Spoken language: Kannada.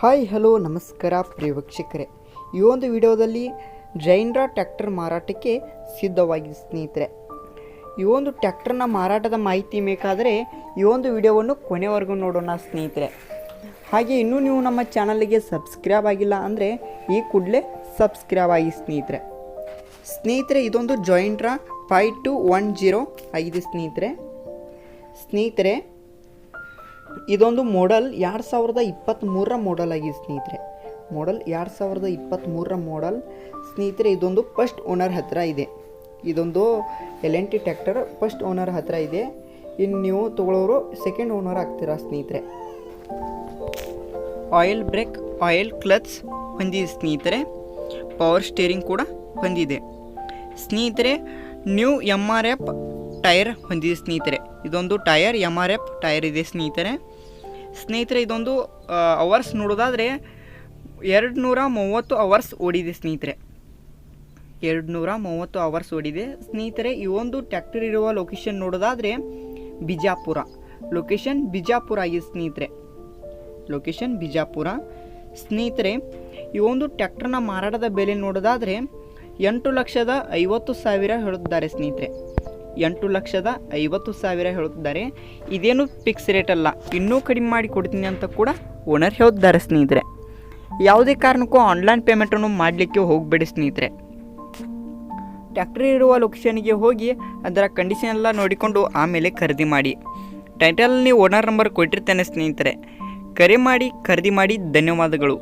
ಹಾಯ್ ಹಲೋ ನಮಸ್ಕಾರ ಪ್ರಿಯ ವೀಕ್ಷಕರೇ, ಈ ಒಂದು ವಿಡಿಯೋದಲ್ಲಿ ಜೈನ್ರಾ ಟ್ರ್ಯಾಕ್ಟರ್ ಮಾರಾಟಕ್ಕೆ ಸಿದ್ಧವಾಗಿದೆ ಸ್ನೇಹಿತರೆ. ಈ ಒಂದು ಟ್ರ್ಯಾಕ್ಟರ್ನ ಮಾರಾಟದ ಮಾಹಿತಿ ಬೇಕಾದರೆ ಈ ಒಂದು ವಿಡಿಯೋವನ್ನು ಕೊನೆವರೆಗೂ ನೋಡೋಣ ಸ್ನೇಹಿತರೆ. ಹಾಗೆ ಇನ್ನೂ ನೀವು ನಮ್ಮ ಚಾನಲ್ಗೆ ಸಬ್ಸ್ಕ್ರೈಬ್ ಆಗಿಲ್ಲ ಅಂದರೆ ಈ ಕೂಡಲೇ ಸಬ್ಸ್ಕ್ರೈಬ್ ಆಗಿ ಸ್ನೇಹಿತರೆ. ಇದೊಂದು ಜೈನ್ರಾ 5210 ಆಗಿದೆ ಸ್ನೇಹಿತರೆ. ಇದೊಂದು ಮಾಡೆಲ್ 2023 ಮಾಡೆಲ್ ಆಗಿದೆ ಸ್ನೇಹಿತರೆ. ಮಾಡೆಲ್ 2023 ಮಾಡೆಲ್ ಸ್ನೇಹಿತರೆ. ಇದೊಂದು ಫಸ್ಟ್ ಓನರ್ ಹತ್ತಿರ ಇದೆ. ಇದೊಂದು L&T ಟ್ರ್ಯಾಕ್ಟರ್ ಫಸ್ಟ್ ಓನರ್ ಹತ್ತಿರ ಇದೆ. ಇನ್ನು ನೀವು ತೊಗೊಳ್ಳೋರು ಸೆಕೆಂಡ್ ಓನರ್ ಆಗ್ತೀರಾ ಸ್ನೇಹಿತರೆ. ಆಯಿಲ್ ಬ್ರೇಕ್, ಆಯಿಲ್ ಕ್ಲಚ್ ಹೊಂದಿದೆ ಸ್ನೇಹಿತರೆ. ಪವರ್ ಸ್ಟೇರಿಂಗ್ ಕೂಡ ಹೊಂದಿದೆ ಸ್ನೇಹಿತರೆ. ನ್ಯೂ MRF ಟೈರ್ ಹೊಂದಿದೆ ಸ್ನೇಹಿತರೆ. ಇದೊಂದು ಟೈರ್ MRF ಟೈರ್ ಇದೆ ಸ್ನೇಹಿತರೆ. ಇದೊಂದು ಅವರ್ಸ್ ನೋಡೋದಾದರೆ 230 ಅವರ್ಸ್ ಓಡಿದೆ ಸ್ನೇಹಿತರೆ. 230 ಅವರ್ಸ್ ಓಡಿದೆ ಸ್ನೇಹಿತರೆ. ಈ ಒಂದು ಟ್ರ್ಯಾಕ್ಟರ್ ಇರುವ ಲೊಕೇಶನ್ ನೋಡೋದಾದರೆ ಬಿಜಾಪುರ. ಲೊಕೇಶನ್ ಬಿಜಾಪುರ ಆಗಿದೆ ಸ್ನೇಹಿತರೆ. ಲೊಕೇಶನ್ ಬಿಜಾಪುರ ಸ್ನೇಹಿತರೆ. ಈ ಒಂದು ಟ್ರ್ಯಾಕ್ಟರ್ನ ಮಾರಾಟದ ಬೆಲೆ ನೋಡೋದಾದರೆ 8,50,000 ಹೇಳುತ್ತಿದ್ದಾರೆ ಸ್ನೇಹಿತರೆ. 8,50,000 ಹೇಳುತ್ತಿದ್ದಾರೆ. ಇದೇನು ಫಿಕ್ಸ್ ರೇಟ್ ಅಲ್ಲ, ಇನ್ನೂ ಕಡಿಮೆ ಮಾಡಿ ಕೊಡ್ತೀನಿ ಅಂತ ಕೂಡ ಓನರ್ ಹೇಳ್ತಿದ್ದಾರೆ ಸ್ನೇಹಿತರೆ. ಯಾವುದೇ ಕಾರಣಕ್ಕೂ ಆನ್ಲೈನ್ ಪೇಮೆಂಟನ್ನು ಮಾಡಲಿಕ್ಕೆ ಹೋಗಬೇಡಿ ಸ್ನೇಹಿತರೆ. ಟ್ರ್ಯಾಕ್ಟರ್ ಇರುವ ಲೊಕೇಶನ್ಗೆ ಹೋಗಿ ಅದರ ಕಂಡೀಷನ್ ಎಲ್ಲ ನೋಡಿಕೊಂಡು ಆಮೇಲೆ ಖರೀದಿ ಮಾಡಿ. ಟೈಟಲ್ನಲ್ಲಿ ಓನರ್ ನಂಬರ್ ಕೊಟ್ಟಿರ್ತೇನೆ ಸ್ನೇಹಿತರೆ. ಕರೆ ಮಾಡಿ ಖರೀದಿ ಮಾಡಿ. ಧನ್ಯವಾದಗಳು.